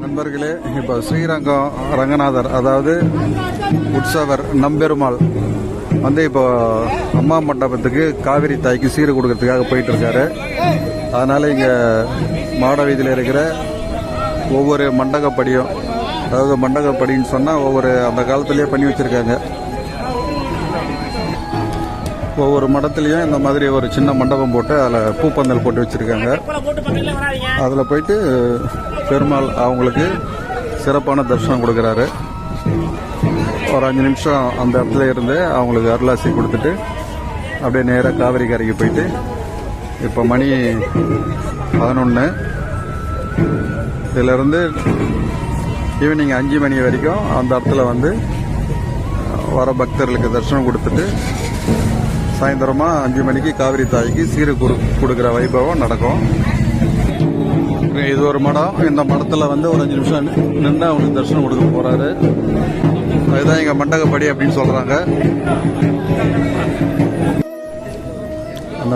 நண்பர்களே, இப்போ ஸ்ரீரங்கம் ரங்கநாதர் அதாவது உற்சவர் நம்பெருமாள் வந்து இப்போ அம்மா மண்டபத்துக்கு காவிரி தாய்க்கு சீர் கொடுக்கறதுக்காக போயிட்டு இருக்காரு. அதனால இங்கே மாட வீதியில் இருக்கிற ஒவ்வொரு மண்டகப்படியும், அதாவது மண்டகப்படின்னு சொன்னால் ஒவ்வொரு அந்த காலத்திலேயே பண்ணி வச்சிருக்காங்க. ஒவ்வொரு மடத்துலையும் இந்த மாதிரி ஒரு சின்ன மண்டபம் போட்டு அதில் பூப்பந்தல் போட்டு வச்சிருக்காங்க. அதில் போயிட்டு பெருமாள் அவங்களுக்கு சிறப்பான தரிசனம் கொடுக்குறாரு. ஒரு 5 நிமிஷம் அந்த இடத்துல இருந்து அவங்களுக்கு அருளாசி கொடுத்துட்டு அப்படியே நேராக காவிரி கரைக்கு போயிட்டு இப்போ மணி 11. இதிலிருந்து ஈவினிங் 5 மணி வரைக்கும் அந்த இடத்துல வந்து வர பக்தர்களுக்கு தரிசனம் கொடுத்துட்டு சாயந்தரமா 5 மணிக்கு காவிரி தாய்க்கு சீரு கொடுக்குற வைபவம் நடக்கும். இது ஒரு மடம். இந்த மடத்துல வந்து ஒரு 5 நிமிஷம் நின்று அவங்களுக்கு தரிசனம் கொடுக்க போறாரு. அதுதான் எங்க மண்டகப்படி அப்படின்னு சொல்றாங்க.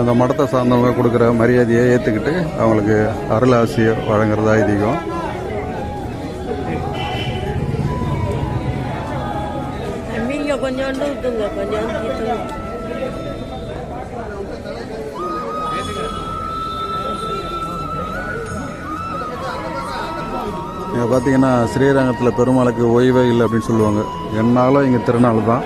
அந்த மடத்தை சார்ந்தவங்க கொடுக்குற மரியாதையை ஏற்றுக்கிட்டு அவங்களுக்கு அருளாசியை வழங்குறதா ஐதீகம். இங்கே பார்த்தீங்கன்னா ஸ்ரீரங்கத்தில் பெருமாளுக்கு ஓய்வே இல்லை அப்படின்னு சொல்லுவாங்க. என்னாலும் இங்கே திருநாள் தான்.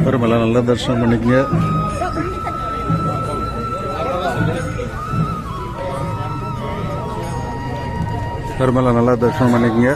பெருமளை நல்லா தரிசனம் பண்ணிக்கங்க. பெருமளை நல்லா தரிசனம் பண்ணிக்கங்க.